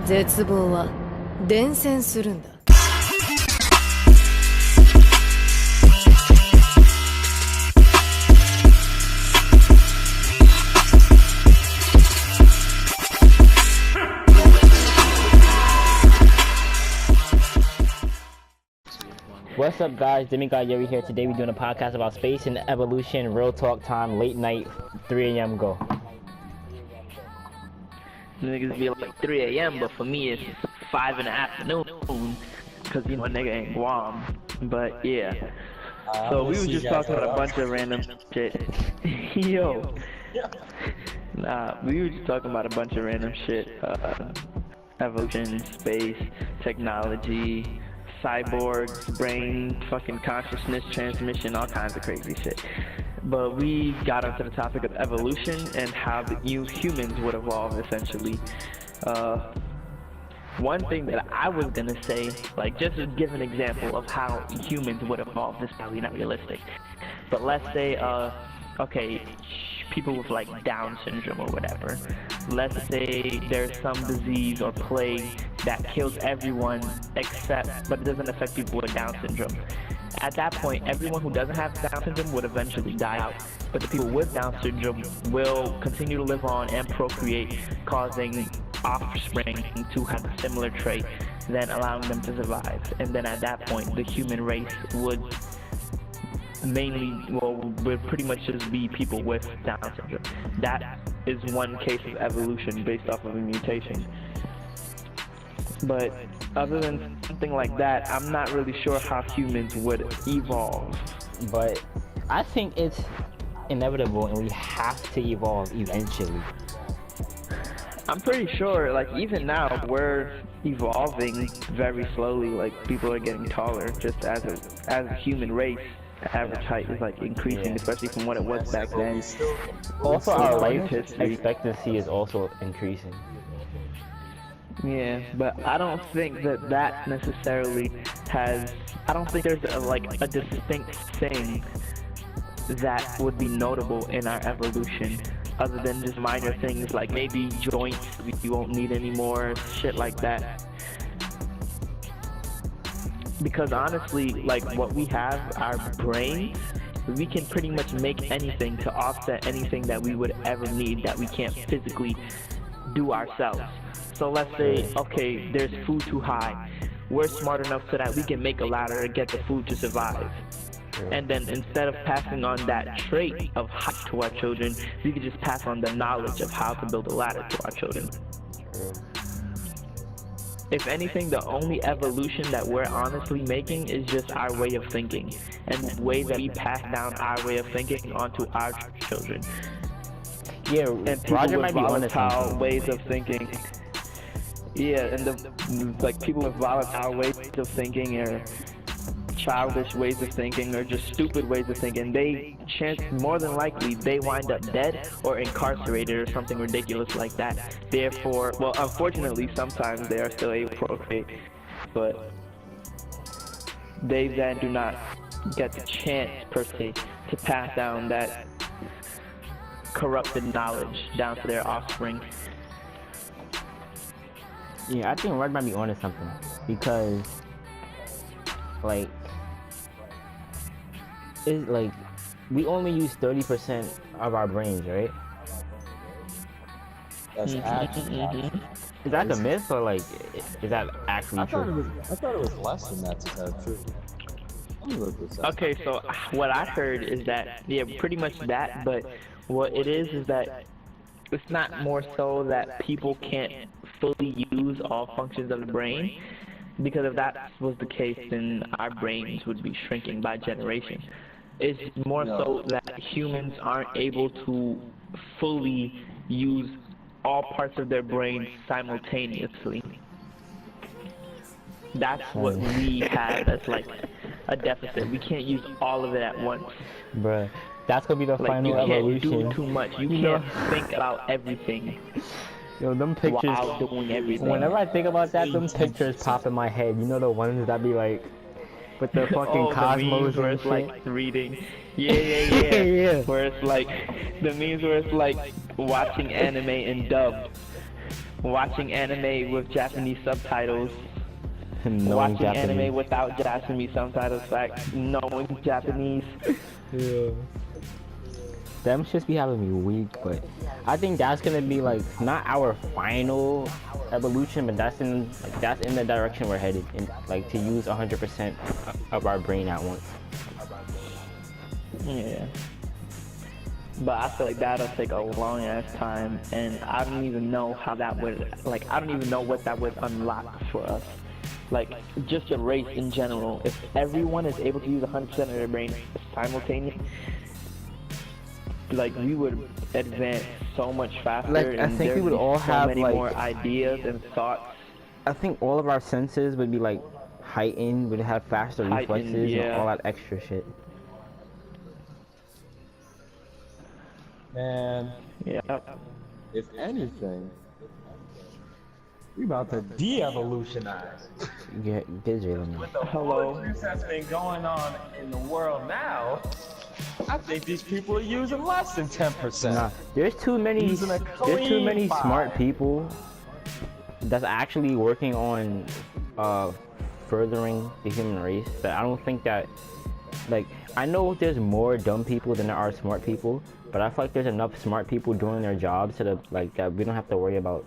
絶望は伝染するんだ。What's up, guys? Demigod Yuri here. Today we're doing a podcast about space and evolution, real talk time, late night, 3 a.m. go. Niggas be like 3 a.m., but for me it's 5 in the afternoon, cause you know a nigga ain't Guam. But yeah, so we was just talking about a bunch of random shit. Yo, nah, we were just talking about a bunch of random shit. Evolution, space, technology, cyborgs, brain, fucking consciousness transmission, all kinds of crazy shit. But we got onto the topic of evolution and how the humans would evolve, essentially. One thing that I was gonna say, like, just to give an example of how humans would evolve, this is probably not realistic. But let's say, okay, people with like Down syndrome or whatever. Let's say there's some disease or plague that kills everyone except, but it doesn't affect people with Down syndrome. At that point, everyone who doesn't have Down syndrome would eventually die out. But the people with Down syndrome will continue to live on and procreate, causing offspring to have a similar trait, then allowing them to survive. And then at that point, the human race would would pretty much just be people with Down syndrome. That is one case of evolution based off of a mutation. But other than something like that, I'm not really sure how humans would evolve. But I think it's inevitable and we have to evolve eventually. I'm pretty sure, like, even now, we're evolving very slowly. Like, people are getting taller just as a human race. The average height is like increasing, especially from what it was back then. Also, our life expectancy is also increasing. Yeah, but I don't think that necessarily has. I don't think there's a distinct thing that would be notable in our evolution, other than just minor things like maybe joints we won't need anymore, shit like that. Because honestly, like, what we have, our brains, we can pretty much make anything to offset anything that we would ever need that we can't physically do ourselves. So let's say, okay, there's food too high. We're smart enough so that we can make a ladder to get the food to survive. And then instead of passing on that trait of height to our children, we could just pass on the knowledge of how to build a ladder to our children. If anything, the only evolution that we're honestly making is just our way of thinking, and the way that we pass down our way of thinking onto our children. Yeah, and people Roger with might be volatile ways of thinking. Yeah, and people with volatile ways of thinking, or childish ways of thinking, or just stupid ways of thinking, more than likely they wind up dead or incarcerated or something ridiculous like that. Therefore, well, unfortunately, sometimes they are still able to procreate, but they then do not get the chance, per se, to pass down that corrupted knowledge down to their offspring. Yeah, I think Rod might be onto something, because like, it's like we only use 30% of our brains, right? That's actually Is that a myth, or like, is that actually true? I thought it was less than that to tell the truth. Let me look this up. Okay, so what I heard is that, yeah, pretty much that, but what it is that it's not more so that people can't fully use all functions of the brain, because if that was the case, then our brains would be shrinking by generation. It's more so that humans aren't able to fully use all parts of their brain simultaneously. That's what we have as like a deficit. We can't use all of it at once. Bruh, that's gonna be the Like, final evolution. you can't do too much. You can't think about everything. Yo, them pictures. While doing everything. Whenever I think about that, them pictures pop in my head. You know, the ones that be like with the fucking cosmos the memes where and it's shit. like reading. Yeah. Yeah. Where it's like the memes where it's like watching anime in dub. watching anime with Japanese subtitles, Knowing watching Japanese. anime without Japanese subtitles, fact, knowing Japanese. Yeah. Them just be having me weak, but I think that's gonna be like not our final evolution, but that's in the direction we're headed, in like to use 100% of our brain at once. Yeah. But I feel like that'll take a long ass time, and I don't even know how that would, like, I don't even know what that would unlock for us. Like, just a race in general. If everyone is able to use 100% of their brain simultaneously, like, we would advance so much faster. Like, I and think we there'd would be all so have, many like, more ideas and thoughts. I think all of our senses would be like heightened, would have faster reflexes yeah. and all that extra shit. Man, Yeah. if anything, we about to de-evolutionize. Get Jalen. With the Hello. foolishness that's been going on in the world now, I think these people are using less than 10%. Nah, there's too many Using a smart clean people that's actually working on furthering the human race that I don't think that, like, I know there's more dumb people than there are smart people, but I feel like there's enough smart people doing their jobs so that, like, that we don't have to worry about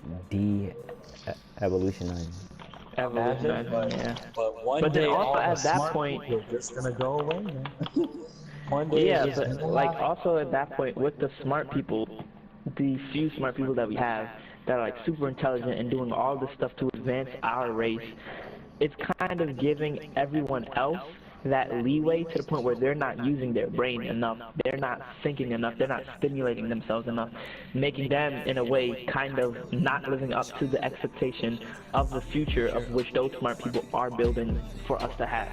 evolutionizing. Yeah. But one But then day also all the at that smart point- people are just gonna go away, man. One day Yeah, it's just but gonna like happen. also at that point with the smart people, the few smart people that we have that are like super intelligent and doing all this stuff to advance our race, it's kind of giving everyone else that leeway to the point where they're not using their brain enough, they're not thinking enough, they're not stimulating themselves enough, making them in a way kind of not living up to the expectation of the future of which those smart people are building for us to have.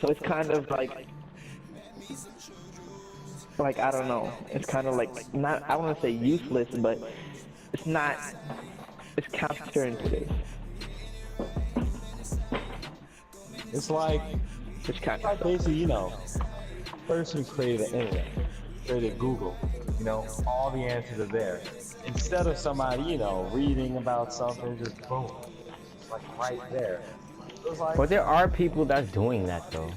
So it's kind of like I don't know, it's kind of like, not, I don't want to say useless, but it's not, it's counterintuitive. It's like It's kind like of, basically, you know, person who created the internet, created Google, you know, all the answers are there. Instead of somebody, you know, reading about something, just boom, it's like right there. It was like, But there are people that's doing that though.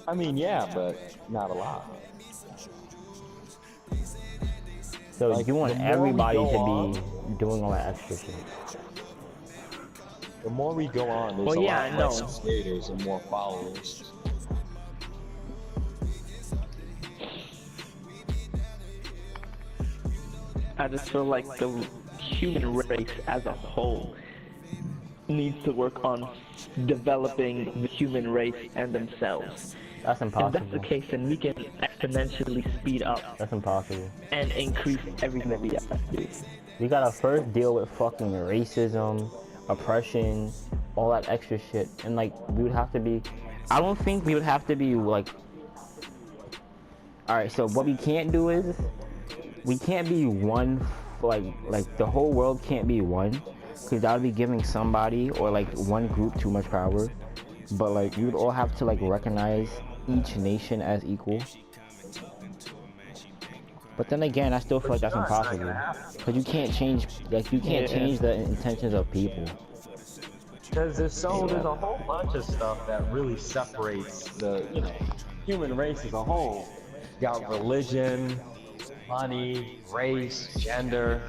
I mean, yeah, but not a lot. So Like, you want the more we everybody go to be doing all that extra shit. The more we go on, there's Well, a yeah, lot I know. less skaters and more followers. I just feel like the human race as a whole needs to work on developing the human race and themselves. That's If that's the impossible. case, then we can exponentially speed up That's impossible. and increase everything that we have to do. We gotta first deal with fucking racism, oppression, all that extra shit. And like, we would have to be, I don't think we would have to be like, alright, so what we can't do is, we can't be one, like the whole world can't be one, because that would be giving somebody, or like one group too much power. But like, you would all have to like recognize each nation as equal. But then again, I still feel like that's impossible. Because you can't change, like, you can't Yeah. change the intentions of people. Because there's a whole bunch of stuff that really separates the, you know, human race as a whole. You got religion, money, race, gender,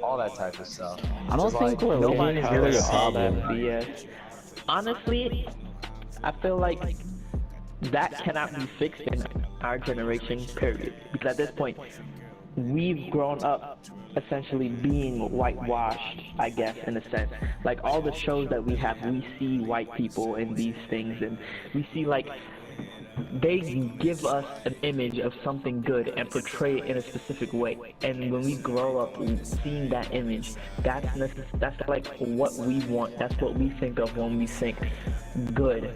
all that type of stuff. I don't It's think like, religion nobody's is gonna really a say problem. that. BS. Honestly, I feel like that cannot be fixed in our generation, period. Because at this point, we've grown up essentially being whitewashed, I guess, in a sense. Like, all the shows that we have, we see white people in these things, and we see, like, they give us an image of something good and portray it in a specific way. And when we grow up seeing that image, that's like what we want. That's what we think of when we think good.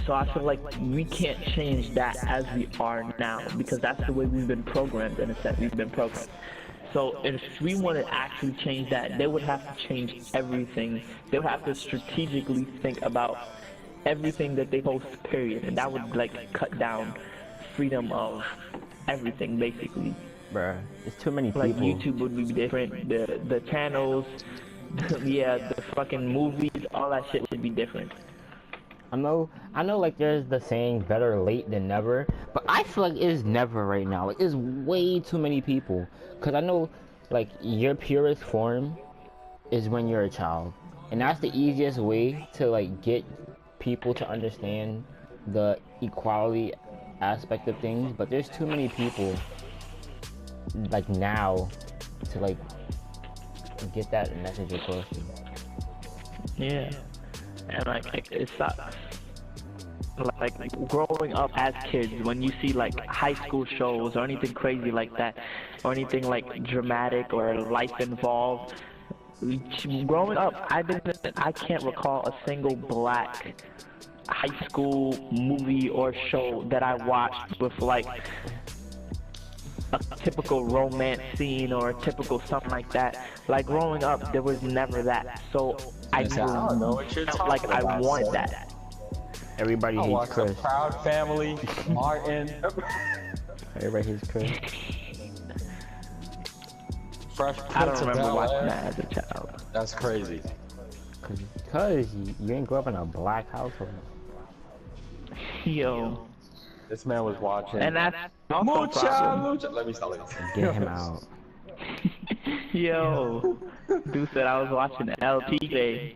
So I feel like we can't change that as we are now, because that's the way we've been programmed, in a sense. We've been programmed. So if we want to actually change that, they would have to change everything. They would have to strategically think about everything that they post, period. And that would, like, cut down freedom of everything, basically. bruh. It's too many people. Like YouTube would be different. The channels, yeah, the fucking movies, all that shit would be different. I know, like, there's the saying, better late than never, but I feel like it's never right now. Like, it's way too many people. Because I know, like, your purest form is when you're a child. And that's the easiest way to, like, get people to understand the equality aspect of things. But there's too many people, like, now to, like, get that message across. Yeah. And like it sucks. Like growing up as kids, when you see like high school shows or anything crazy like that, or anything like dramatic or life involved. Growing up, I can't recall a single black high school movie or show that I watched with like a typical romance scene or a typical something like that. Like growing up, there was never that. So I don't know what you're felt like talking about, I want son. that. Everybody I hates watched Chris. The Proud Family, Martin, Everybody hates Chris. Fresh I don't Prince of remember Bel-Air. watching that as a child. That's crazy. Cause you ain't grow up in a black household. Yo. This man was watching. And that's also a Mucha, problem. mucha. Let me stop. Get him out. Yo. Dude said I was watching LTJ.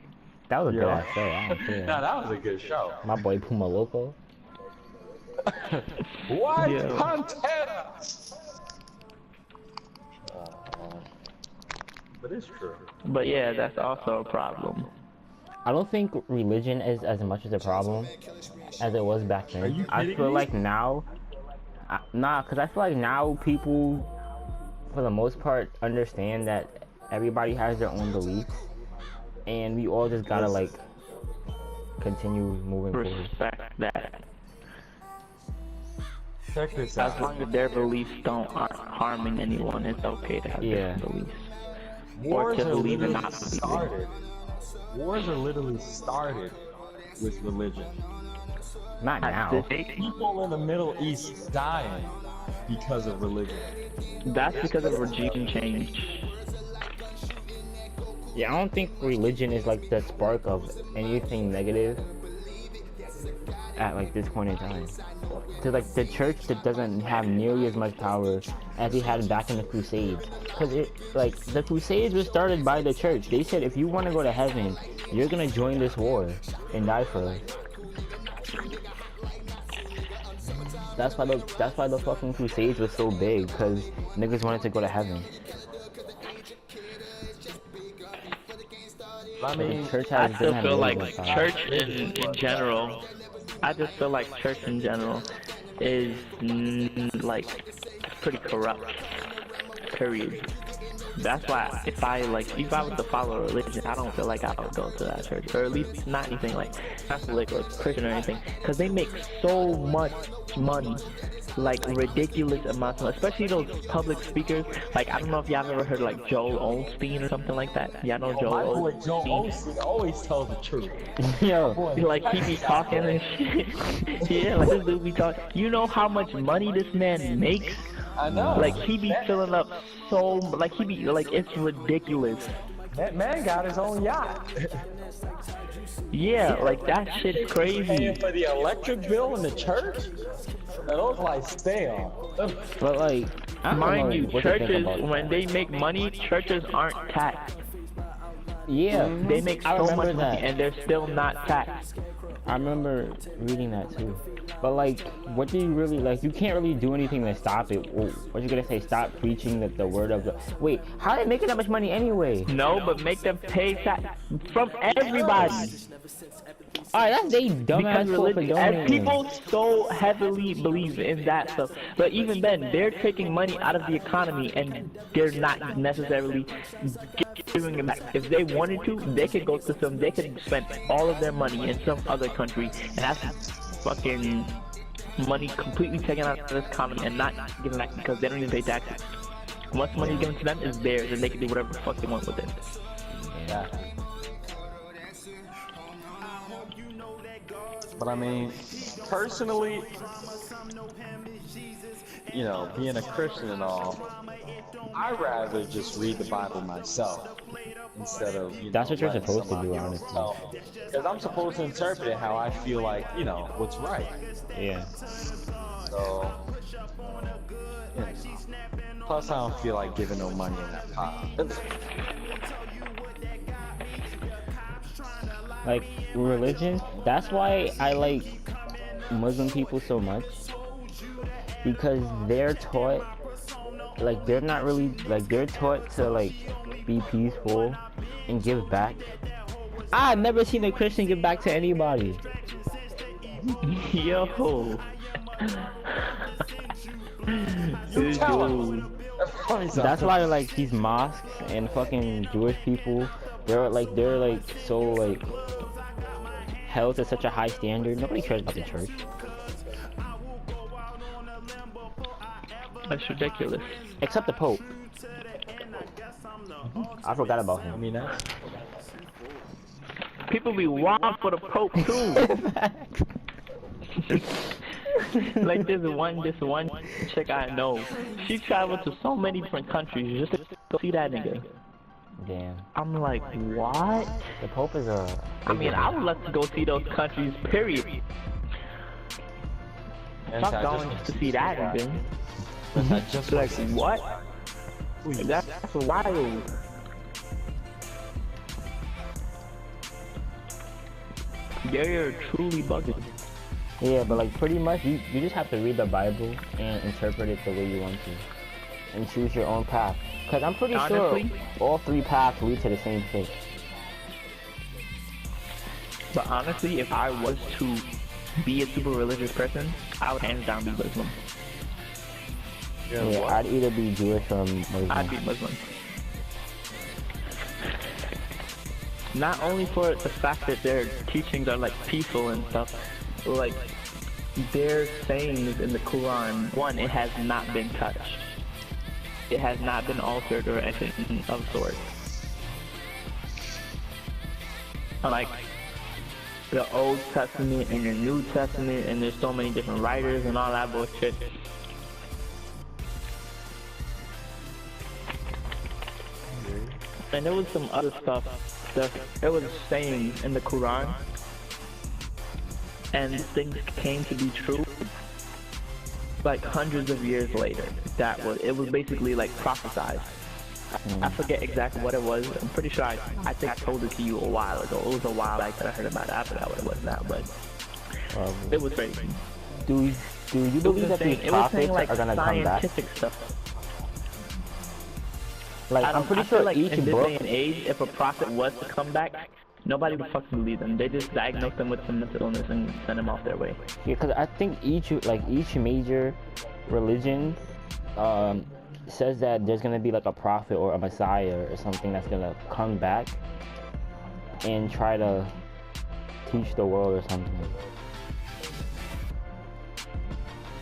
That was a good Yo. ass show. I don't care. Nah, that was a good show. My boy Puma Loco. What? Yo. Pantera! But it's true. But yeah, that's also a problem. I don't think religion is as much as a problem as it was back then. Are you I kidding feel me? like now, because I feel like now people, for the most part, understand that everybody has their own beliefs, and we all just gotta like continue moving forward. Respect that. Check this As out. long as their beliefs aren't harming anyone, it's okay to have Yeah. different beliefs. Wars to are believe and literally not believe. started. Wars are literally started with religion. Not now. People in the Middle East dying because of religion. That's because of regime change. Yeah, I don't think religion is like the spark of anything negative at like this point in time. Cause like the church that doesn't have nearly as much power as they had back in the Crusades. Cause it like the Crusades was started by the church. They said if you want to go to heaven, you're gonna join this war and die for it. That's why the fucking Crusades was so big, cause niggas wanted to go to heaven. I mean, The church I has still didn't have feel really like much power. church in general. I just feel like church in general is like pretty corrupt. Period. That's why if I was to follow a religion, I don't feel like I would go to that church, or at least not anything like Catholic or Christian or anything, because they make so much money, like ridiculous amounts of money, especially those public speakers. Like I don't know if y'all ever heard like Joel Osteen or something like that. Y'all know my Joel boy Joe Osteen? Osteen always tells the truth. Yo, Like he be talking and shit. Yeah, like this dude be talking. You know how much money this man makes? I know. Like he be filling up so, like he be like it's ridiculous. That man got his own yacht. Yeah, like that shit's Paying crazy. for the electric bill in the church. Now those lights stay on. but like, I don't Mind know you, what to think churches about when they make money, churches aren't taxed. Yeah, They make I so much remember money that. and they're still not taxed. I remember reading that too. But like, what do you really like? You can't really do anything to stop it. Well, what you gonna say? Stop preaching the word of the. Wait, how are they making that much money anyway? No, but make them pay tax from everybody. Alright, that's they dumbass Because fault for religion, and donating. people so heavily believe in that stuff, but even then, they're taking money out of the economy and they're not necessarily giving it back. If they wanted to, they could go to they could spend all of their money in some other country, and that's fucking money completely taken out of this economy and not given back because they don't even pay taxes. Once money is given to them, it's theirs, and they can do whatever the fuck they want with it. Yeah. But I mean, personally, you know, being a Christian and all, I'd rather just read the Bible myself instead of, That's what you're supposed to do, honestly. Because I'm supposed to interpret it how I feel like, what's right. Yeah. So, plus I don't feel like giving no money in that pot. Like, religion, that's why I like Muslim people so much. Because they're taught, like, they're not really, like, they're taught to, like, be peaceful and give back. I've never seen a Christian give back to anybody. Yo. Dude. That's why, like, these mosques and fucking Jewish people, they're so, like, held to such a high standard. Nobody cares about the church. That's ridiculous. Except the Pope. I forgot about him. I mean, that's... People be wild for the Pope too. Like this one chick I know. She traveled to so many different countries just to go see that nigga. Damn. I'm like, what? The Pope is a... I mean, I would love to go see those countries, period. Fuck going to see that nigga. Just like, what? That's wild. They're truly bugging. Yeah, but like pretty much you just have to read the Bible and interpret it the way you want to. And choose your own path. Because I'm pretty sure all three paths lead to the same thing. But honestly, if I was to be a super religious person, I would hands down be Muslim. Yeah, I'd either be Jewish or Muslim. I'd be Muslim. Not only for the fact that their teachings are like peaceful and stuff, but like their sayings in the Quran, one, it has not been touched. It has not been altered or anything of sort. Like the Old Testament and the New Testament, and there's so many different writers and all that bullshit. And there was some other stuff that it was saying in the Quran, and things came to be true like hundreds of years later. It was basically like prophesied. I forget exactly what it was. I'm pretty sure I think I told it to you a while ago. It was a while back that I heard about it. I forgot what it was now, but it was crazy. Do you believe that these prophets are gonna come back? Stuff. Like, I'm pretty sure like each in this book... day and age, if a prophet was to come back, nobody would fucking believe them. They just diagnose them with some mental illness and send them off their way. Yeah, because I think each major religion says that there's gonna be like a prophet or a messiah or something that's gonna come back and try to teach the world or something.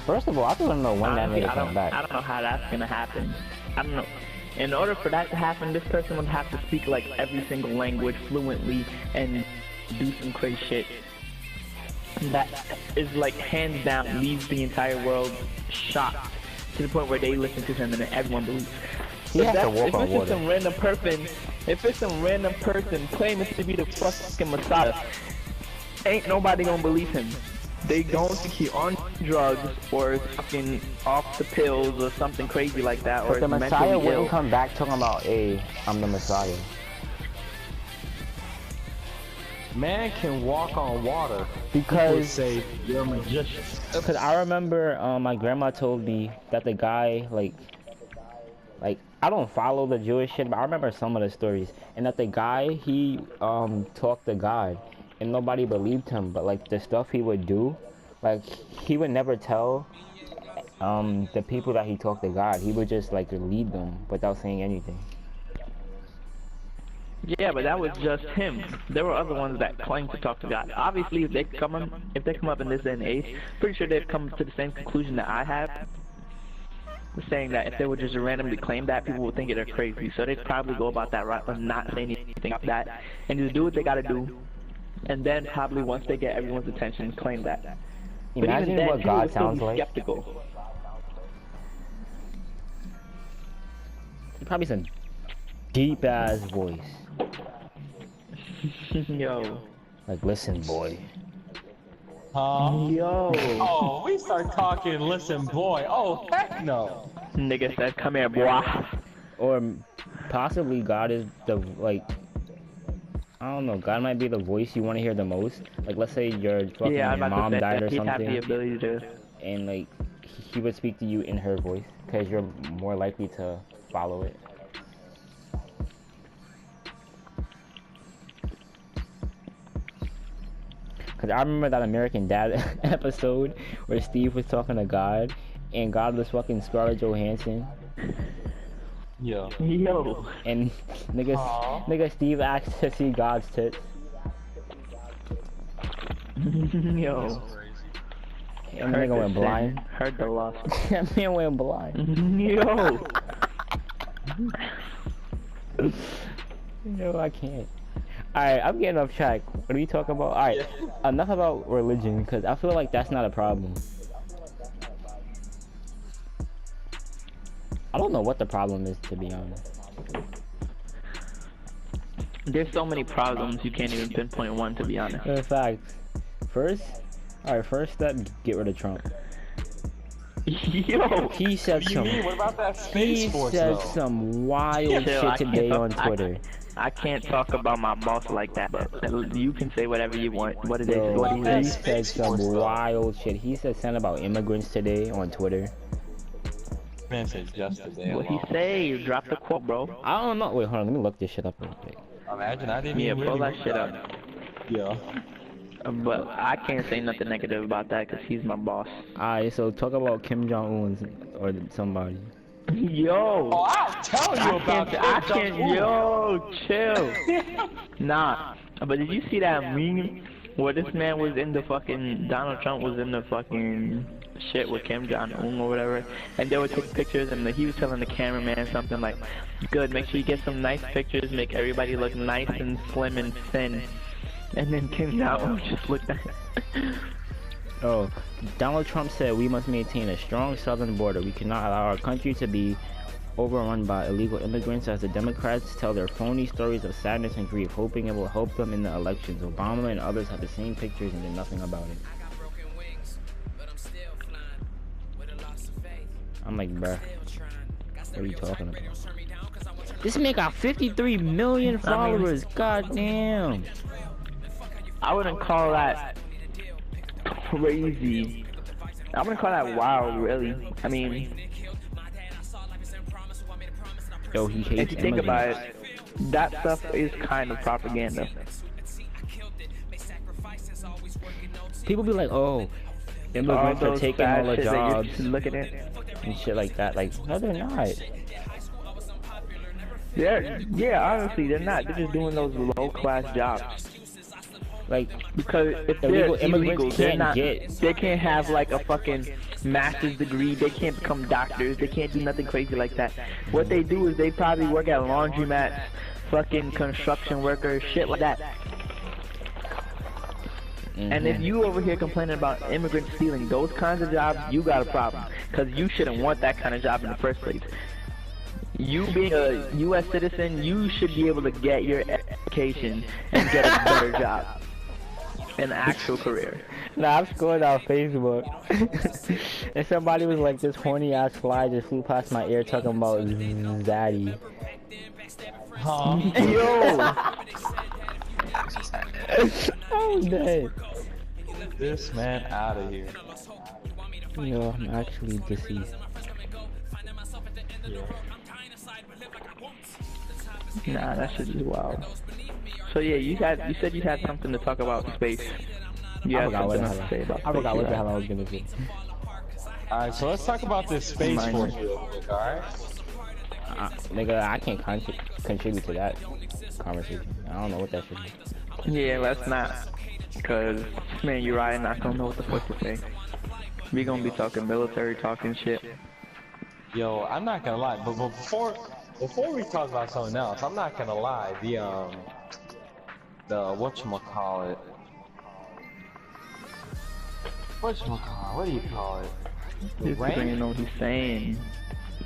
First of all, I just want to know when that nigga come back. I don't know how that's gonna happen. I don't know. In order for that to happen, this person would have to speak like every single language fluently and do some crazy shit. That is like hands down leaves the entire world shocked to the point where they listen to him and then everyone believes. If it's some random person claiming to be the fucking Messiah, ain't nobody gonna believe him. They don't think he on drugs or fucking off the pills or something crazy like that. But the Messiah wouldn't come back talking about, hey, I'm the Messiah. Man can walk on water. Because say you're a magician. Because I remember my grandma told me that the guy, like I don't follow the Jewish shit, but I remember some of the stories. And that the guy, he talked to God. And nobody believed him, but like the stuff he would do, like he would never tell the people that he talked to God. He would just like lead them without saying anything. Yeah, but that was just him. There were other ones that claimed to talk to God. Obviously, if they come up in this day and age, pretty sure they've come to the same conclusion that I have. Saying that if they would just randomly claim that, people would think they're crazy. So they'd probably go about that route of not saying anything like that and just do what they gotta do. And then probably once they get everyone's attention, claim that. Imagine what God sounds like. Skeptical. Probably some deep ass voice. Yo. Like, listen, boy. Huh? Yo. Oh, we start talking, listen, boy. Oh, heck no. Nigga said, come here, boy. Or possibly God is the, like, I don't know, God might be the voice you want to hear the most. Like, let's say your fucking Yeah, I'm about mom to say died or that he'd have the something, ability to. and like he would speak to you in her voice because you're more likely to follow it. Because I remember that American Dad episode where Steve was talking to God, and God was fucking Scarlett Johansson. Yeah. Yo. And nigga Steve asked to see God's tits. Yo. And the nigga went blind. Heard the loss. That man went blind. Yo. No, I can't. Alright, I'm getting off track. What are we talking about? Alright, enough about religion, because I feel like that's not a problem. I don't know what the problem is, to be honest. There's so many problems you can't even pinpoint one, to be honest. In fact, first step, get rid of Trump. Yo. He said What do you mean? What about that he Space Force, said though? some wild Chill, shit today on Twitter. I can't talk about my boss like that, but you can say whatever you want. What it is, Yo, what he he says. said some wild shit. He said something about immigrants today on Twitter. Man said just today What he alone. say? Drop the quote, bro. I don't know. Wait, hold on. Let me look this shit up real quick. Imagine I didn't Yeah, even pull really that shit up. Yeah. But I can't say nothing negative about that because he's my boss. Alright, so talk about Kim Jong-un or somebody. Yo. Oh, I'll tell you about I can't. Yo, chill. Nah. But did you see that meme where this man was in the fucking Donald Trump was in the fucking shit with Kim Jong-un or whatever, and they would take pictures, and he was telling the cameraman something like, "Good, make sure you get some nice pictures, make everybody look nice and slim and thin." And then Kim Jong-un just looked at him. Oh, Donald Trump said we must maintain a strong southern border. We cannot allow our country to be overrun by illegal immigrants as the Democrats tell their phony stories of sadness and grief, hoping it will help them in the elections. Obama and others have the same pictures and did nothing about it. I'm like, bruh, what are you talking about? This man got 53 million followers. Goddamn. I wouldn't call that crazy. I wouldn't call that wild, really. I mean, Yo, he hates if you think about immigrants. it, that stuff is kind of propaganda. People be like, oh, immigrants are taking all the jobs Looking at. and shit like that. Like, no, they're not. Yeah, honestly, they're not. They're just doing those low-class jobs. Like, Because if illegal they're immigrants illegal, they're can't not. get. They can't have like a fucking master's degree. They can't become doctors. They can't do nothing crazy like that. What they do is they probably work at laundromats, fucking construction workers, shit like that. And if you over here complaining about immigrants stealing those kinds of jobs, you got a problem. Because you shouldn't want that kind of job in the first place. You being a U.S. citizen, you should be able to get your education and get a better job. An actual career. Nah, I'm scrolling on Facebook, and somebody was like, this horny ass fly just flew past my ear talking about Zaddy. Huh? Yo! I'm dead. This man out of here. Yo, I'm actually deceased. Nah, that shit is wild. So yeah, you said you had something to talk about space. You I had forgot what something the to say about hell. I forgot space, what the right? hell I was gonna say. Alright, so let's talk about this Space Force real quick, alright? Nigga, I can't contribute to that conversation. I don't know what that should be. Yeah, let's not. Cause man, Uriah not gonna know what the fuck to say. We gonna be talking military talking shit. Yo, I'm not gonna lie, but before we talk about something else, I'm not gonna lie, the whatchamacallit, what do you call it? The This nigga rank? know what he's saying.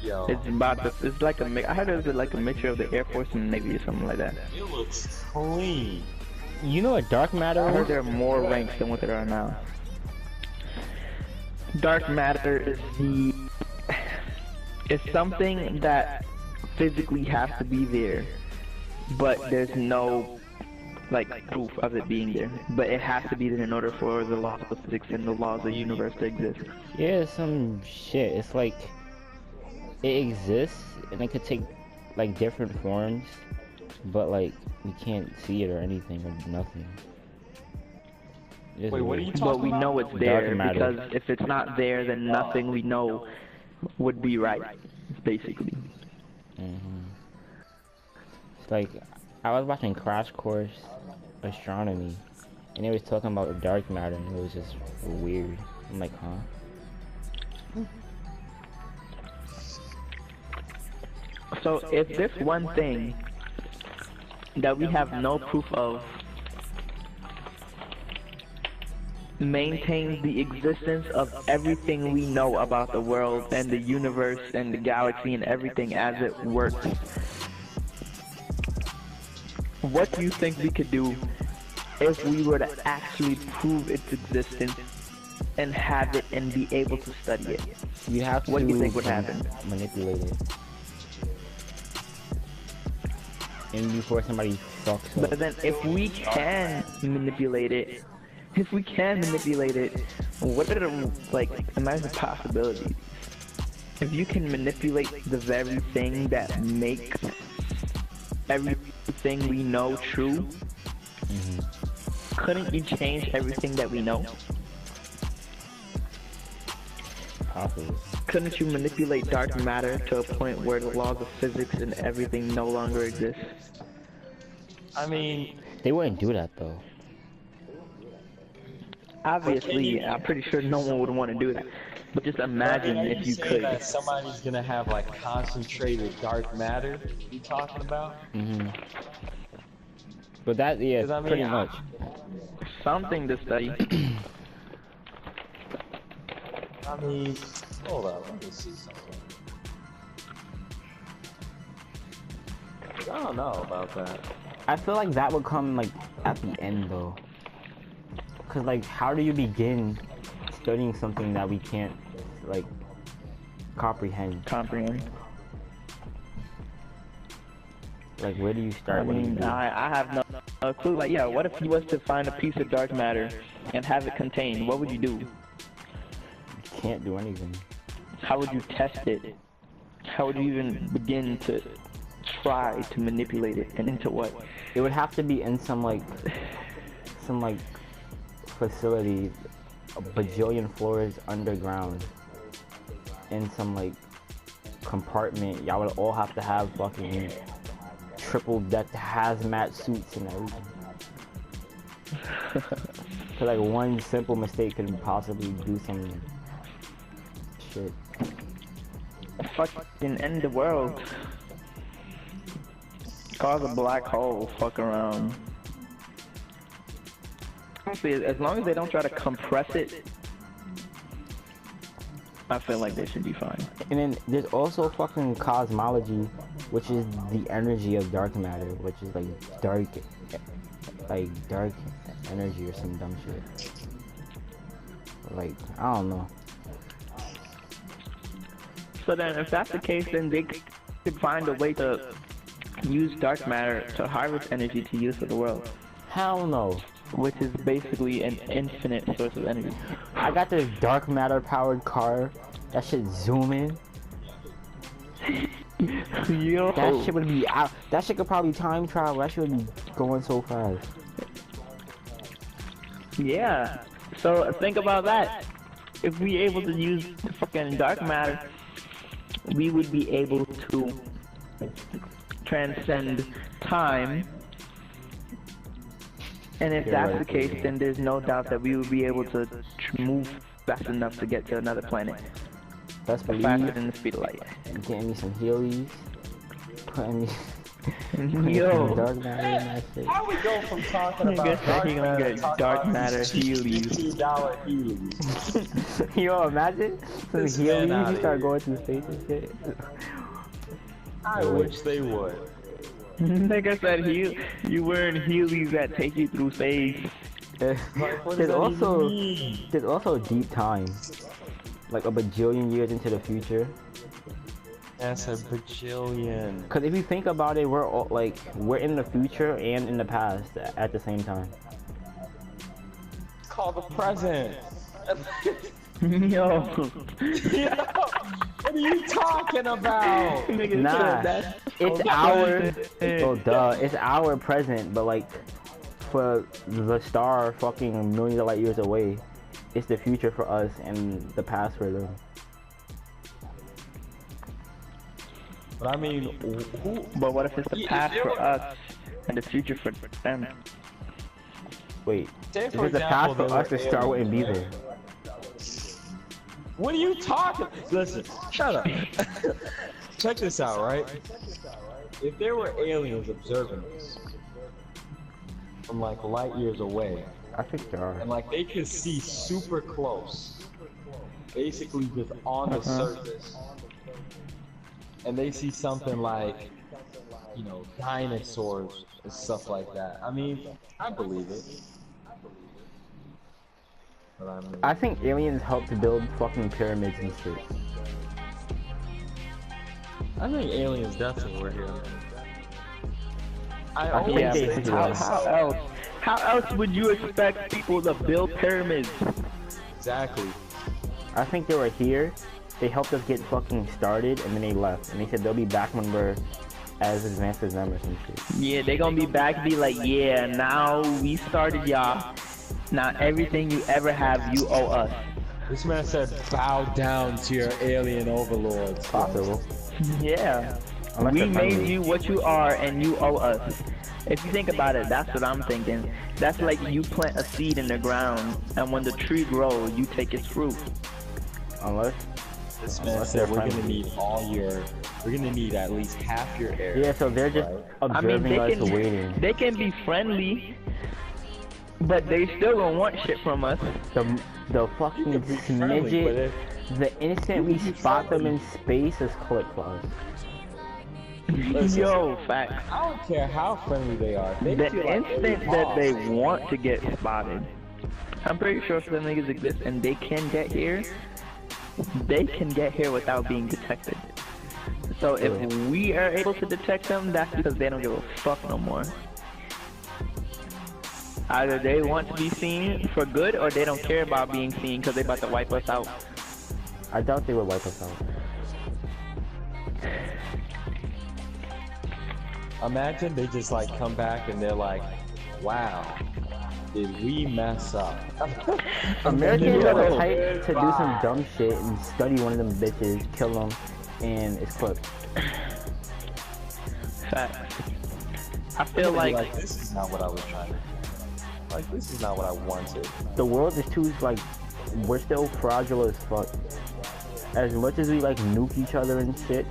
Yo, It's about the, it's like I heard it was like a mixture of the Air Force and Navy or something like that. it looks clean. You know what dark matter I heard is? there are more ranks than what there are now. Dark matter is it's something that physically has to be there, but there's no like proof of it being there. But it has to be there in order for the laws of physics and the laws of the universe to exist. Yeah, some shit. It's like it exists and it could take like different forms, but like we can't see it or anything or nothing. It's Wait, what are weird. you talking But we know it's there Dark matter. because if it's not there, then nothing we know would be right, basically. It's like I was watching Crash Course Astronomy, and it was talking about dark matter, and it was just weird. I'm like, huh? So if this one thing that we have no proof of maintains the existence of everything we know about the world and the universe and the galaxy and everything as it works, what do you think we could do if we were to actually prove its existence and have it and be able to study it? You have to What do you think would happen? manipulate it. And before somebody fucks up. But then if we can manipulate it, what are the, like, imagine the possibilities. If you can manipulate the very thing that makes everything we know true, couldn't you change everything that we know? Possibly. Couldn't you manipulate dark matter to a point where the laws of physics and everything no longer exist? I mean, They wouldn't do that though. Obviously, I'm pretty sure no one would want to do that. But just imagine are if you saying could. that somebody's gonna have like concentrated dark matter you talking about? But that, yeah, 'Cause I mean, pretty much. Something to study. I mean, hold up, let me see something. I don't know about that. I feel like that would come like at the end though. Cause like, how do you begin studying something that we can't like comprehend? Like, where do you start? I What do you mean, do? I have no clue. Like, yeah, what if you was to find a piece of dark matter and have it contained? What would you do? You can't do anything. How would you test it? How would you even begin to try to manipulate it, and into what? It would have to be in some like facility, a bajillion floors underground, in some like compartment. Y'all would all have to have fucking triple decked hazmat suits and everything. So like one simple mistake could possibly do some shit. Fucking end the world. Cause a black hole. Fuck around. Honestly, as long as they don't try to compress it, I feel like they should be fine. And then there's also fucking cosmology, which is the energy of dark matter, which is like dark energy or some dumb shit. Like, I don't know. So then, if that's the case, then they could find a way to use dark matter to harvest energy to use for the world, Hell no. which is basically an infinite source of energy. I got this dark matter powered car. That shit zooming. Yo. That shit would be out. That shit could probably time travel. That shit would be going so fast. Yeah. So think about that. If we able to use fucking dark matter, we would be able to transcend time. And if that's the case, then there's no doubt that we would be able to move fast enough to get to another planet. Best Faster believe. than the speed of light. Getting me some Heelys. Putting me. Yo. Dark matter and that shit. How we go from talking Nigga about said dark he gonna matter get to talking dark about matter these Heelys. $2 Heelys? Yo, imagine some This man Heelys outta you start here. going through space and shit. I wish they would. Nigga said you wearing Heelys that take you through space. Like, what does There's that also even mean? there's also deep time, like a bajillion years into the future. That's a bajillion. Cause if you think about it, we're all, like we're in the future and in the past at the same time. It's called the present. Yo. What are you talking about? Nigga Nah, said that. it's our oh duh, it's our present, but like for the star fucking millions of light years away, it's the future for us and the past for them. But I mean, who? But what if it's the If past there for were- us and the future for them? Wait, Say if for it's the past for example, us, the there star were wouldn't be aliens, there. What are you talking? Listen, shut up. Check this out, right? If there were aliens observing us from like light years away, I think there are. and like they could see super close, basically just on the surface, and they see something like, you know, dinosaurs and stuff like that. I mean, I believe it. But I mean, I think aliens helped to build fucking pyramids and shit. I think aliens definitely were here. I I think Yeah, they but did how that. else? How else would you expect people to build pyramids? Exactly. I think they were here. They helped us get fucking started, and then they left. And they said they'll be back when we're as advanced as them or some shit. Yeah, they gonna be back, be like, yeah, now we started y'all. Now everything you ever have, you owe us. This man said, bow down to your alien overlords. Possible. Yeah. Unless We they're made friendly. you what you are, and you owe us. If you think about it, that's what I'm thinking. That's like you plant a seed in the ground, and when the tree grows, you take its fruit. Unless. This man Unless said they're we're gonna friendly. need we're gonna need at least half your air. Yeah, so they're just Right. I mean, observing us waiting. they can be friendly, but they still gonna want shit from us. The fucking can be friendly, but smidget, the instant we spot them in space is click for us. Listen. Yo, fact. I don't care how friendly they are. They The feel like instant they're that they lost. want to get spotted, I'm pretty sure if the niggas exist and they can get here, they can get here without being detected. So if we are able to detect them, that's because they don't give a fuck no more. Either they want to be seen for good, or they don't care about being seen because they about to wipe us out. I doubt they would wipe us out. Imagine they just like come back and they're like, wow, did we mess up? Americans are the Yo. type to do some dumb shit and study one of them bitches, kill them, and it's clipped. Facts. I feel like this is not what I was trying to do. Like, this is not what I wanted. The world is too, like, we're still fragile as fuck. As much as we, like, nuke each other and shit,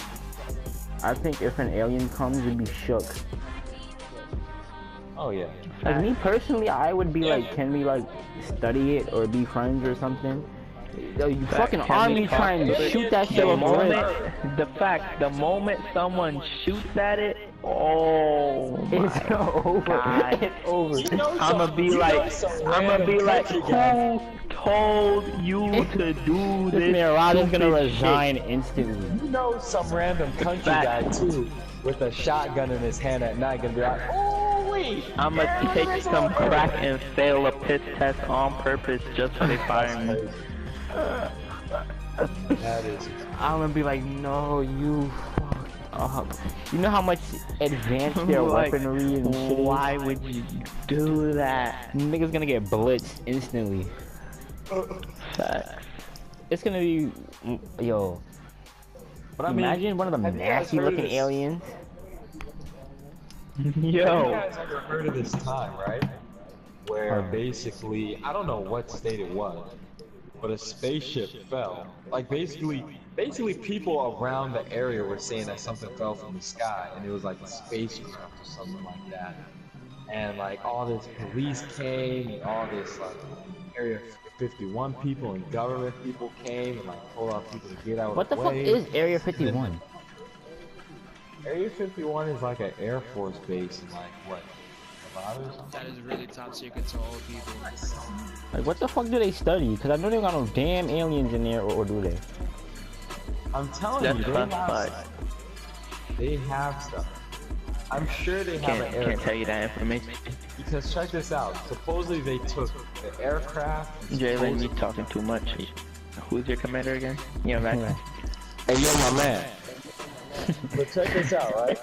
I think if an alien comes, we'd be shook. Oh yeah. Like, me personally, I would be like, can we, like, study it or be friends or something? Yo, you fucking Can we army talk try and to it? shoot that shit the off the moment, rip. the moment someone shoots at it, oh my It's over. God. It's over. I'ma be like, who told you to do this? This man Robin's gonna stupid resign instantly. You know some random country Fact. guy too, with a shotgun in his hand at night, gonna be like, oh wait. I'ma take some crack and fail a piss test on purpose just so they fire me. That is. I'm gonna be like, no, you fucked up. You know how much advanced their Like, weaponry and shit is? why would you do that? Niggas gonna get blitzed instantly. Facts. It's gonna be, yo. But I mean, Imagine one of them have you guys nasty heard of looking this? aliens. Have you Yo. guys ever heard of this time, right? Where basically, I don't know what state it was, but a spaceship fell. Like basically people around the area were saying that something fell from the sky, and it was like a spacecraft or something like that. And like all this police came, and all this like Area 51 people and government people came and like told our people to get out What of the the fuck way. is Area 51? Area 51 is like an Air Force base in like what? Nevada or something? That is really top secret to all people. Like, what the fuck do they study? Because I know they got no damn aliens in there, or do they? I'm telling That's you, classified. they have stuff. I'm sure they have an Can't tell you that information. Because check this out. Supposedly they took the aircraft. Jalen, you talking too much. Who's your commander again? Yeah, right. Hey, you're my man. But check this out, right?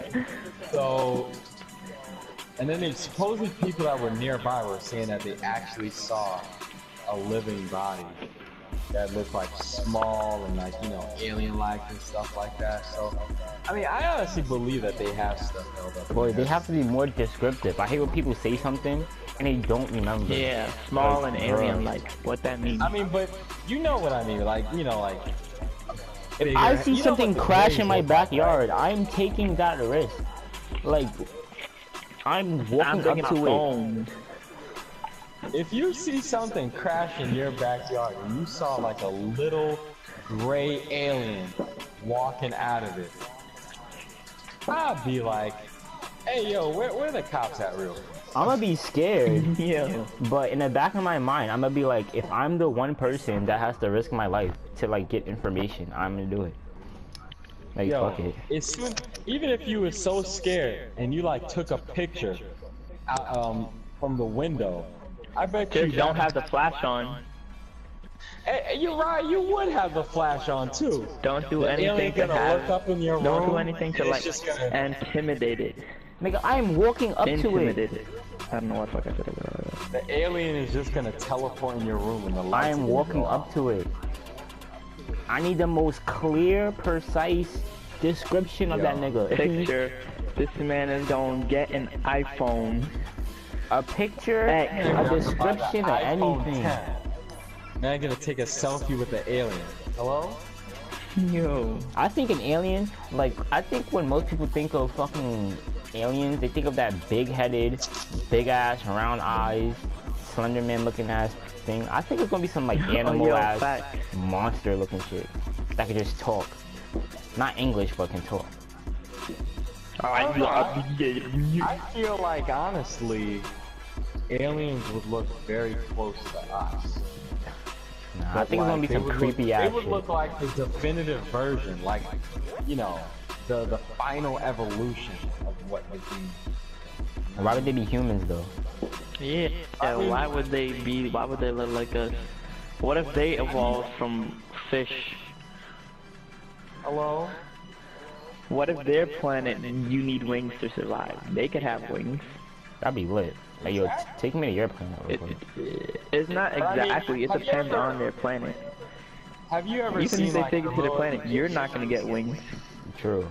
So, and then they supposedly people that were nearby were saying that they actually saw a living body that looked like small and like, you know, alien-like and stuff like that. So, I mean, I honestly believe that they have stuff held up. Boy, they have to be more descriptive. I hate when people say something and they don't remember. Yeah, small Like, and alien-like. What that means? I mean, but you know what I mean, like, you know, like. If I see something crash in my backyard, I'm taking that risk. Like, I'm walking up to it. If you see something crash in your backyard and you saw like a little gray alien walking out of it, I'd be like, hey yo, where the cops at real quick? I'm gonna be scared. Yeah. But in the back of my mind, I'm gonna be like, if I'm the one person that has to risk my life to like get information, I'm gonna do it. Like, Yo, fuck it. as soon, even if you were so scared and you like took a picture from the window, I bet you Just don't have the flash on. Hey, you're right, you would have the flash on too. Don't do The anything alien to gonna look up in your Don't do room, anything to and like it's just gonna- intimidate it. Nigga, I am walking up to Intimidate it. it. I don't know what the fuck I said about that. The alien is just gonna teleport in your room and the I lights are am gonna walking go up off. to it. I need the most clear, precise description of that nigga. Picture. This man is gonna get an iPhone. A picture, X. a description, or iPhone anything. 10. Now I'm gonna take a selfie with the alien. Hello? Yo. I think an alien, like, I think when most people think of fucking aliens, they think of that big-headed, big-ass, round eyes, Slender Man looking ass thing. I think it's gonna be some like animal-ass, fact. monster-looking shit that can just talk. Not English, but can talk. I feel like honestly, aliens would look very close to us. Nah, I But, think it's gonna be they some would creepy look, ass It would shit. look like the definitive version, like, you know, the final evolution of what would be. Why would they be humans though? Yeah. Why would they be? Why would they look like us? What if they evolved from fish? Hello? What if their planet you need wings to survive? They could have wings. That'd be lit. Like, yo, take me to your planet real quick. It's not I mean, exactly. It have you depends ever- on their planet. Have you ever Even seen if they like take it to the little planet, you're not gonna get Egyptian- wings. True.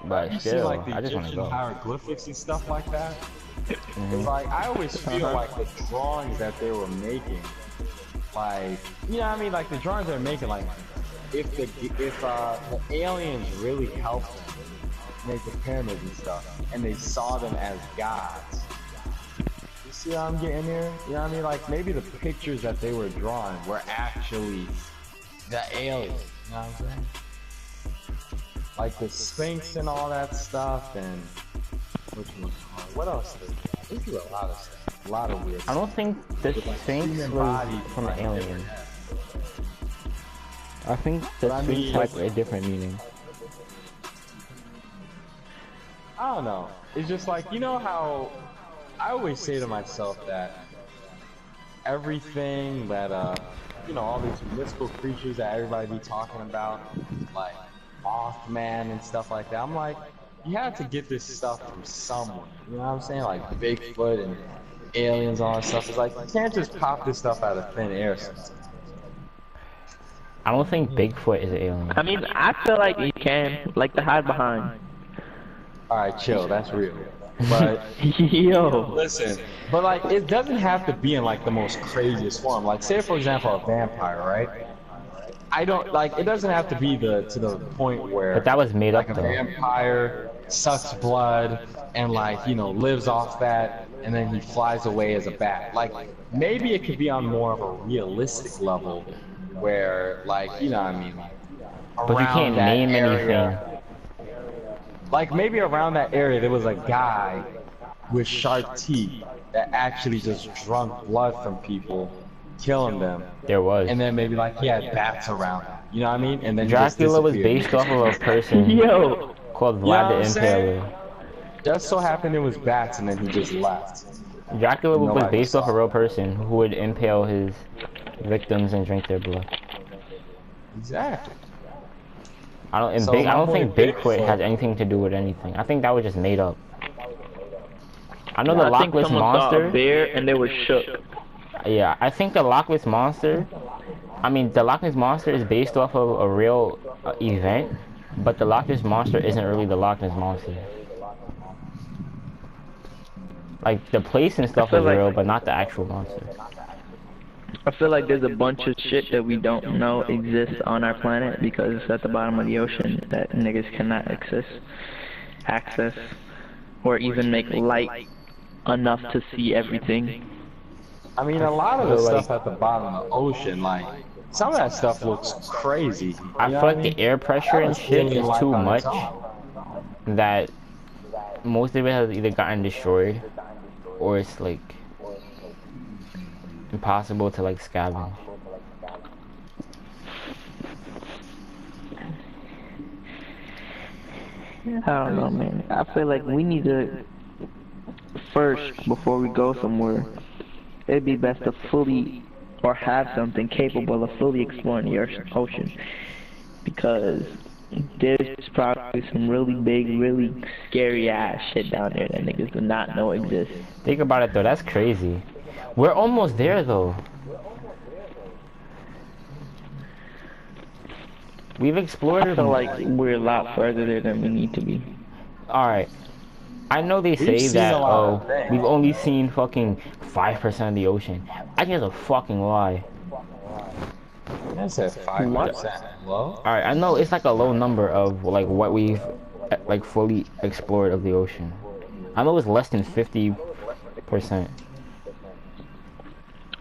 But You see still, like the I just wanna Egyptian go. hieroglyphics and stuff like that? It's like, I always feel like the drawings that they were making, like, you know what I mean? Like the drawings they're making, like, if the aliens really helped them make the pyramids and stuff, and they saw them as gods. You see what I'm getting here? You know what I mean? Like maybe the pictures that they were drawing were actually the aliens. You know what I'm saying? Like the Sphinx and all that stuff, and what else? This is a lot of stuff. A lot of weird I stuff. don't think the Sphinx human was body from an like alien. I think the But I Sphinx mean, has a different meaning. I don't know. It's just like, you know how I always say to myself that everything that, you know, all these mystical creatures that everybody be talking about, like Mothman and stuff like that, I'm like, you have to get this stuff from somewhere. You know what I'm saying? Like Bigfoot and aliens, all that stuff. It's like, you can't just pop this stuff out of thin air sometimes. I don't think Bigfoot is an alien. I mean, I feel like you can, like the hide behind. Alright, chill, that's real. But Yo. listen, but like it doesn't have to be in like the most craziest form. Like say for example a vampire, right? I don't like it doesn't have to be to the point where But that was made like up a though. vampire sucks blood and like lives off that and then he flies away as a bat. Like maybe it could be on more of a realistic level where like what I mean But you around can't that name area. anything. Like maybe around that area there was a guy with sharp teeth that actually just drunk blood from people, killing them. There was. And then maybe like he had bats around him. You know what I mean? And then he just Dracula was disappeared. based off of a person Yo. called You know Vlad what I'm the saying? Impaler. Just so happened it was bats and then he just left. Dracula was Nobody based off saw a real person who would impale his victims and drink their blood. Exactly. I don't So think my boy Bigfoot has anything to do with anything. I think that was just made up. I know the I Loch think Ness someone saw a Monster. bear and they were shook. Yeah, I think the Loch Ness Monster. I mean, the Loch Ness Monster is based off of a real event, but the Loch Ness Monster isn't really the Loch Ness Monster. Like the place and stuff is real, but not the actual monster. I feel like there's a bunch of shit that we don't know exists on our planet because it's at the bottom of the ocean that niggas cannot access, or even make light enough to see everything. I mean a lot of the stuff at the bottom of the ocean, like some of that stuff looks crazy. I feel like the air pressure and shit is too much that most of it has either gotten destroyed or it's like impossible to like scavenge. I don't know, man. I feel like we need to first, before we go somewhere, it'd be best to fully or have something capable of fully exploring the ocean, because there's probably some really big, really scary ass shit down there that niggas do not know exists. Think about it though, that's crazy. We're almost there though. We've explored. I feel like we're a lot further there than we need to be. Alright. I know they say that, oh, we've only seen fucking 5% of the ocean. I think that's a fucking lie. I said 5%. Low? Alright, I know it's like a low number of like what we've like fully explored of the ocean. I know it's less than 50%.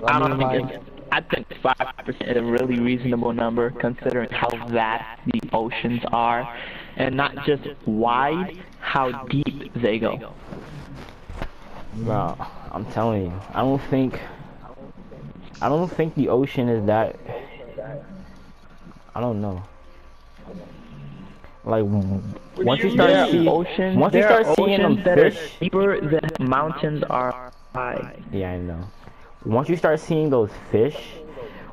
I don't think I think 5% is a really reasonable number considering how vast the oceans are, and not just wide, how deep they go. Bro, I'm telling you, I don't think the ocean is that. I don't know. Like once you start seeing them fish, deeper than mountains are high. yeah, I know. Once you start seeing those fish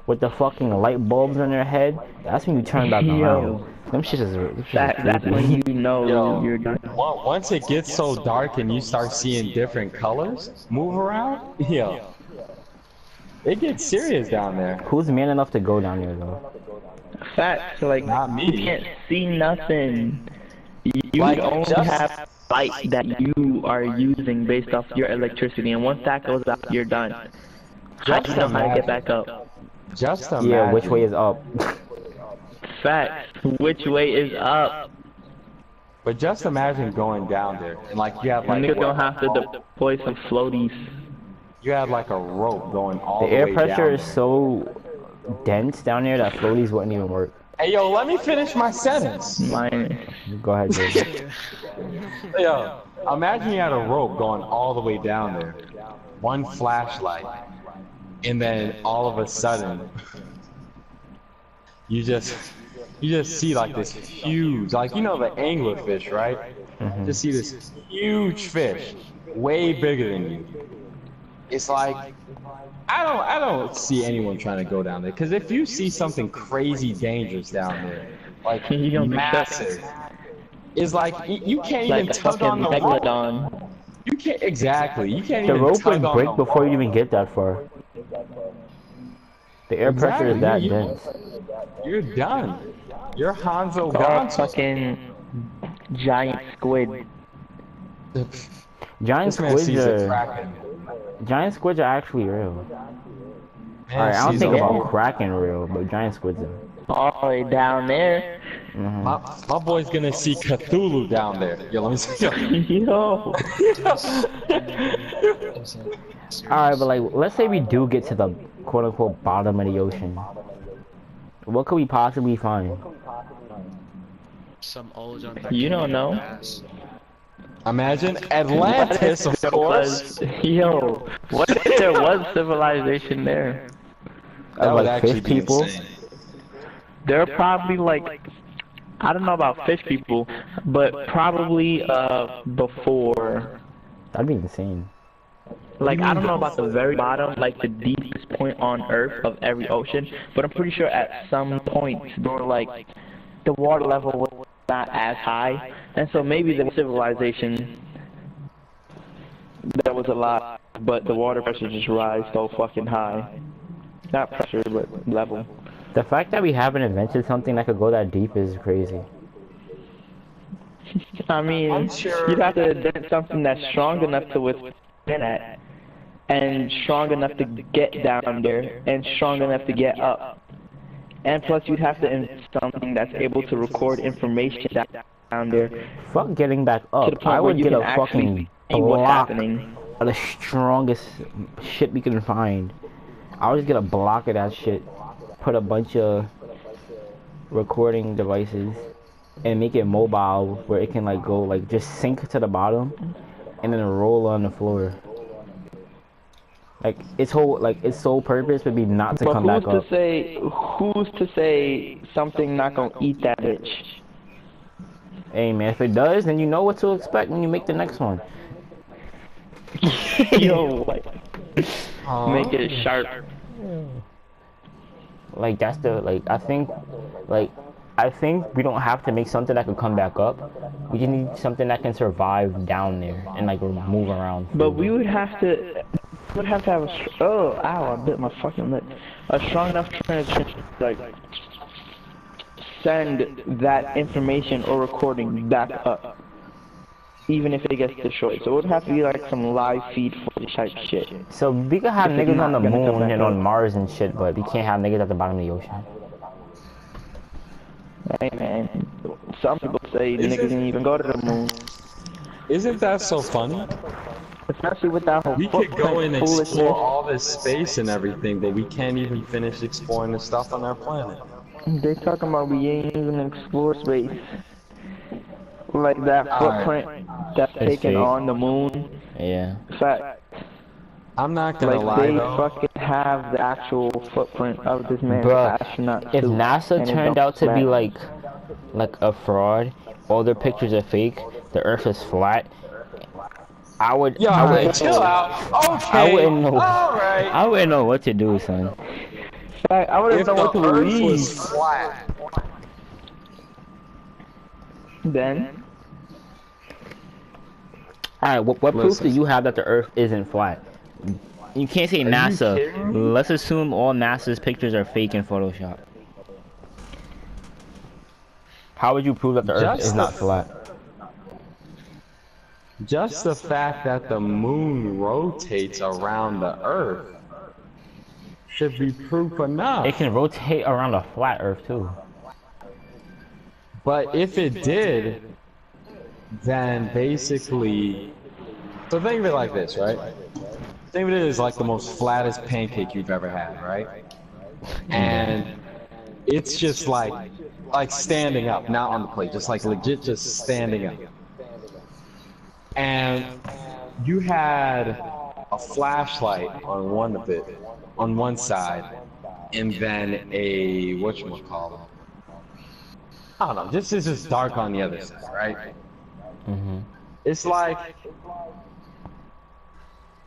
with the fucking light bulbs on their head, that's when you turn back around. Them shit is That's when you know you're done. Once it gets so dark and you start seeing different colors move around, it gets serious down there. Who's man enough to go down there though? Facts, like Not me. you can't see nothing. You Like, only just- have light that you are using based off your electricity, and once that goes out, you're done. How do you know how to get back up? Just imagine. Yeah, which way is up? Facts. Which way is up? But just imagine going down there and like you have And like niggas don't have to deploy some floaties. you have like a rope going all The the, air way pressure down is so dense down there that floaties wouldn't even work. Hey yo, let me finish my sentence. Mine. Go ahead, David. Yo, imagine you had a rope going all the way down there, one flashlight, and then all of a sudden, you just see like this huge, like the anglerfish, right? Just see this huge fish, way bigger than you. It's like I don't see anyone trying to go down there, because if you see something crazy dangerous down there, like You don't be massive, it's like you can't Like even a tug on fucking the rope. megalodon. You can't exactly. You can't The even rope would tug on break the before you rope. even get that far. The air pressure is that dense. You're done. You're Hanzo Or a gone. fucking giant squid. Giant This man squids sees a are Kraken. giant squids are actually real. Man Alright, I don't sees think a about Hulk. Kraken real, but giant squids are. All the way down there. My boy's gonna see Cthulhu down there. Yo, let me see. Yo. Alright, but like, let's say we do get to the quote-unquote bottom of the ocean. What could we possibly find? Some old John. You don't know. Imagine Atlantis, of course. Yo, what if there was civilization there? That would Like actually fish be people? insane. There are probably like, I don't know about fish people, but probably before. That'd be insane. Like, I don't know about the very bottom, like the deepest point on Earth of every ocean, but I'm pretty sure at some point there were like, the water level was not as high, and so maybe the civilization that was a lot, but the water pressure just rise so fucking high. Not pressure, but level. The fact that we haven't invented something that could go that deep is crazy. I mean, I'm sure- you'd have to invent something that's strong enough to withstand that, and strong enough to get down there, and strong enough to get up. And plus, you'd have to invent something that's able to record information down there to Fuck getting back the up. point I where would you get can a actually fucking see what's block happening. of the strongest shit we can find. I would just get a block of that shit, put a bunch of recording devices, and make it mobile where it can like go like just sink to the bottom and then roll on the floor. Like its sole purpose would be not to But come back up. who's to say something not gonna eat that bitch? Hey man, if it does, then you know what to expect when you make the next one. Yo, like, make it sharp. Like that's the I think we don't have to make something that can come back up. We just need something that can survive down there and like move around. But we would have to have a ow, I bit my fucking lip. A strong enough transmission to like send that information or recording back up, even if it gets destroyed. So it would have to be like some live feed footage type shit. So we could have If it's niggas on the not gonna come moon back and on up. Mars and shit, but we can't have niggas at the bottom of the ocean. Hey man, some people say Is niggas it- didn't even go to the moon, Isn't that so funny? especially with that whole We could go and footprint foolishness. explore all this space and everything, but we can't even finish exploring the stuff on our planet. They talking about we ain't even explore space. Like that Alright. footprint that's It's taken fake. on the moon. Yeah. Fact. I'm not gonna Like lie they though. fucking have the actual footprint of this man's Bruh, astronaut if suit, NASA and it turned don't out to be match. like a fraud, all their pictures are fake, the Earth is flat, I would Yo, I alright, would chill out. Okay. I wouldn't know. Alright. I wouldn't know what to do, son. Fact, I wouldn't If know what the to Earth believe. was flat, Then Alright, what proof Listen. do you have that the Earth isn't flat? You can't say NASA. kidding me? Let's assume all NASA's pictures are fake in Photoshop. How would you prove that the Earth Just is the- not flat? just the fact that the moon rotates around the Earth should be proof enough. It can rotate around a flat Earth too. But if it did, then basically, so think of it like this, right? Think of it as like the most flattest pancake you've ever had, right? And it's just like standing up, not on the plate, just like legit, just standing up. And you had a flashlight on one of it, on one side, and then a whatchamacallit. I don't know, this is just dark on the other side, right? Mm-hmm. It's like,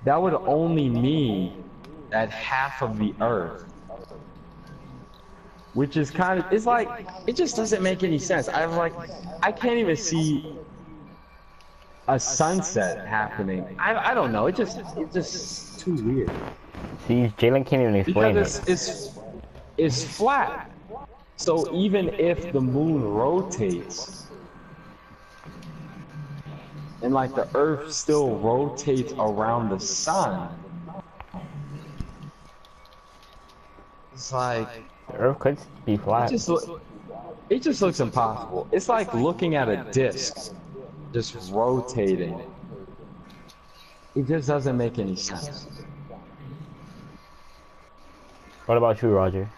that would only mean that half of the Earth, which is kind of, it's like, it just doesn't make any sense. I can't even see a sunset happening. I don't know, it's just too weird. See, Jalen can't even explain Because it. it's flat. So even if the moon rotates, and like the Earth still rotates around the sun. It's like The Earth could be it flat. it just looks impossible. It's like looking at a disc just rotating. It just doesn't make any sense. What about you, Roger?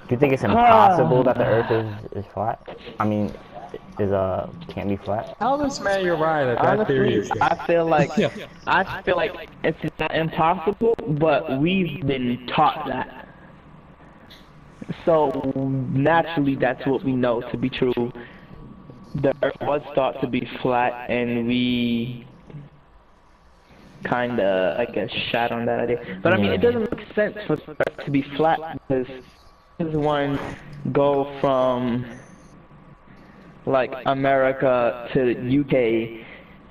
Do you think it's impossible that the Earth is flat? I mean, can't be flat? Tell this man you're right. That theory is. I feel like it's not impossible, but we've been taught that. So naturally, that's what we know to be true. The Earth was thought to be flat, and we kind of, I guess, shat on that idea. But I mean, it doesn't make sense for the Earth to be flat because one go from like America to the UK,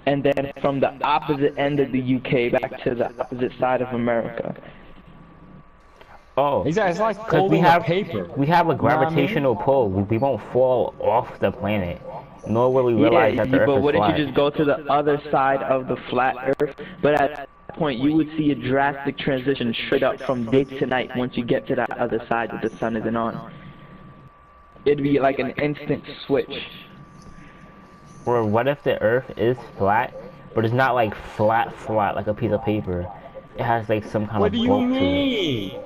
and then from the opposite end of the UK back to the opposite side of America. Oh, Exactly, it's like because folding a paper. we have a You know what I mean? gravitational pull. We won't fall off the planet, nor will we realize that the Earth but is what if flat. you just go to the other side of the flat Earth? But at that point, you would see a drastic transition straight up from day to night once you get to that other side that the sun isn't on. It'd be like an instant switch. Or what if the Earth is flat, but it's not like flat like a piece of paper? It has like some kind What of do you bulk mean?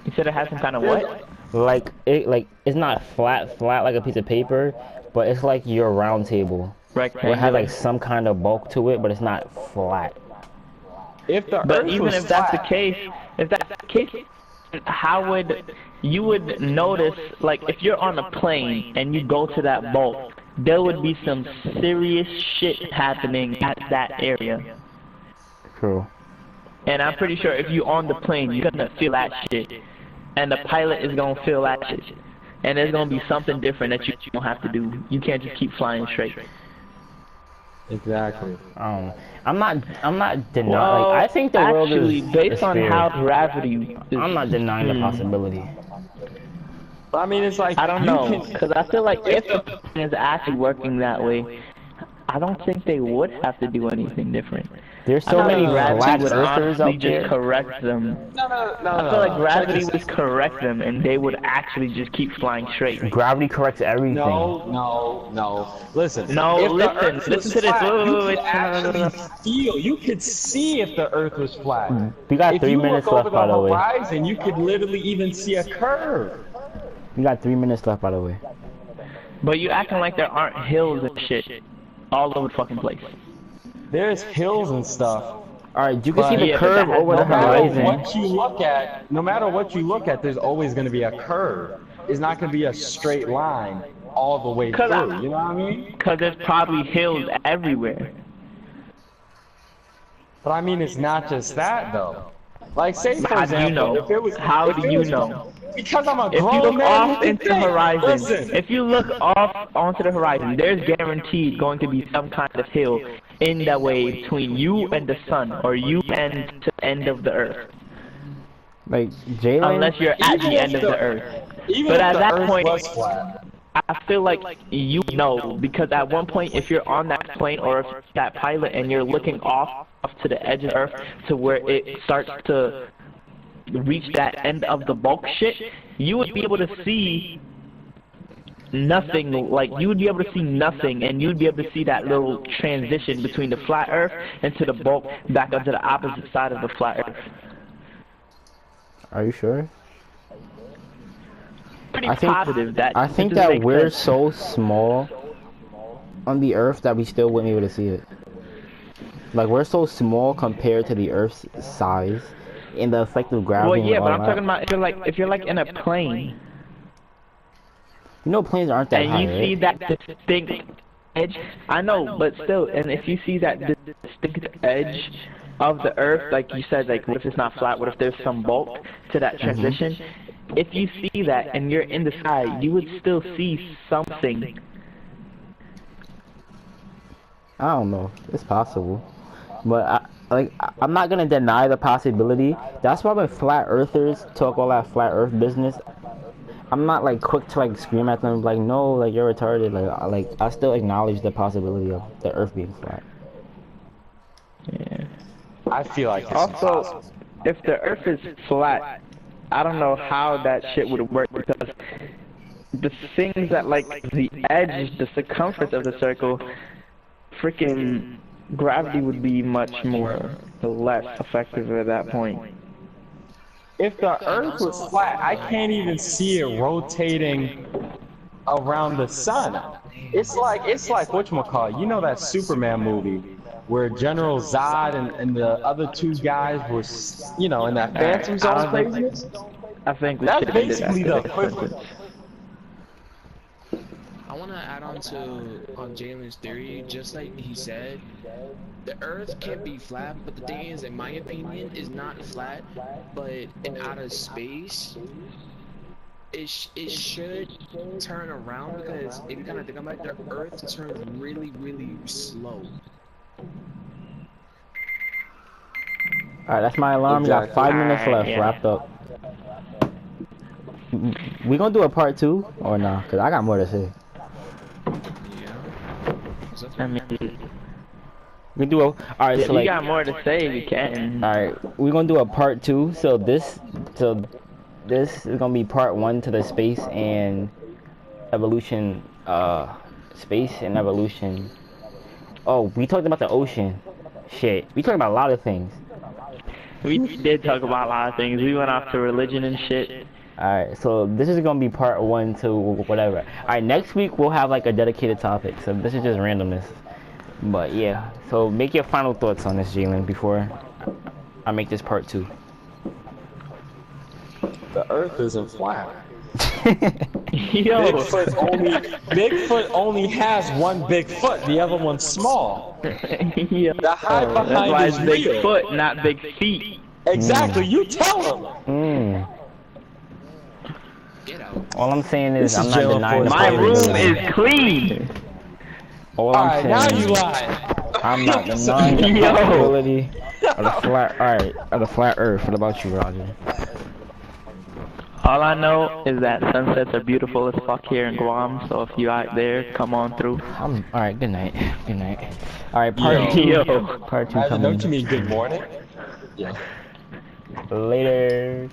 You said it has some kind of what? to it. Like it's not flat like a piece of paper, but it's like your round table. Where it has Rectangular. like some kind of bulk to it, but it's not flat. If the But Earth even was if that's the flat, case, how would you would notice, like, if you're on a plane and you go to that bulk, there would be some serious shit happening at that area. True. And I'm pretty sure if you're on the plane, you're gonna feel that shit. And the pilot is gonna feel that shit. And there's gonna be something different that you don't have to do. You can't just keep flying straight. exactly. I'm not denying. Well, Like, I think the world actually, is based on spherical. how gravity is, I'm not denying the possibility. But I mean, it's like I don't you know, can- because I feel like if the plane is actually working that way, I don't think they would have to do anything different. There's I so feel many like gravity flat would earthers honestly out just there. correct them. I feel like gravity would correct them, and they would actually just keep flying straight. Gravity corrects everything. No. Listen. No, if the listen, Earth listen was to this. flat, Wait, you wait, wait, could actually feel. You could see if the Earth was flat. We got If 3 you minutes look left, over by the the way. horizon, you could literally even see a curve. We got 3 minutes left, by the way. But you acting like there aren't hills and shit all over the fucking place. There's hills and stuff. Alright, you can see the Yeah, but curve that has over the no matter horizon. No matter what you look at, there's always going to be a curve. It's not going to be a straight line all the way through. You know what I mean? Because there's probably hills everywhere. But I mean, it's not just that though. Like, say for How do you example, know? if it was, How if do it you was- know? Because I'm a If you grown look man. off who can into the think. horizon, Listen, if you look off onto the horizon, there's guaranteed going to be some kind of hill in that way between you and the sun, or you and to the end of the earth. Like, Jalen. Unless you're at Even the if end of the- the earth. even But if at the that Earth point, was flat, I feel like you know, because at one point, if you're on that plane or if that pilot and you're looking off to the edge of the earth to where it starts to reach that end of the bulk shit, you would be able to see nothing. Like, you would be able to see nothing, and you'd be able to see that little transition between the flat earth and to the bulk back up to the opposite side of the flat earth. Are you sure? Pretty I think positive that I think it doesn't that make we're sense. so small on the Earth that we still wouldn't be able to see it. Like, we're so small compared to the Earth's size and the effect of gravity. Well, and yeah, all but I'm that. talking about if you're like in a plane You know, planes aren't that and high, you right? see that distinct edge. I know, but still, and if you see that distinct edge of the Earth, like you said, like what if it's not flat? What if there's some bulk to that transition? If you see that and you're in the sky, you would still see something. I don't know. It's possible, but I'm not gonna deny the possibility. That's why when flat earthers talk all that flat Earth business, I'm not like quick to like scream at them like no, like you're retarded. Like I still acknowledge the possibility of the Earth being flat. Yeah. I feel like it's Also, impossible. if the Earth is flat, I don't know how that shit would work because the things that like the edge, the circumference of the circle, freaking gravity would be much more less effective at that point. If the Earth was flat, I can't even see it rotating around the sun. It's like whatchamacallit, you know that Superman movie where General Zod and the other two guys were, you know, in that Phantom Zone craziness? I think we That's should have ended basically after the this equivalent. sentence. I want to add on to Jalen's theory. Just like he said, the Earth can be flat, but the thing is, in my opinion, is not flat. But in outer space, it should turn around because if you kind of think about it, the Earth turns really, really slow. Alright, that's my alarm. We got 5 minutes left. Yeah. Wrapped up. We gonna do a part 2 or nah? Cause I got more to say. Yeah. I mean, We do a. Alright, if so you like. got more to say, we can. Alright, we're gonna do a part 2. So this is gonna be part 1 to the space and evolution. Space and evolution. Oh, we talked about the ocean. Shit, we talked about a lot of things. We did talk about a lot of things. We went off to religion and shit. Alright, so this is gonna be part 1 to whatever. Alright, next week we'll have like a dedicated topic. So this is just randomness. But yeah, so make your final thoughts on this, Jalen, before I make this part 2. The Earth isn't flat. Yo, Bigfoot only has one big foot. The other one's small. yo. The hide That's why behind it's is big real. foot, not big feet. Exactly. You tell them. Get out. All I'm saying is This I'm is not Jalen denying the Ford's My possibility. room is clean. All I'm Alright, now saying you is lie. I'm not denying the Yo. possibility of the flat. Alright, of the flat Earth. What about you, Roger? All I know is that sunsets are beautiful as fuck here in Guam, so if you out there, come on through. Alright, good night. Good night. Alright, part 2. Yo. Part 2 Don't you coming mean good morning? Yeah. later.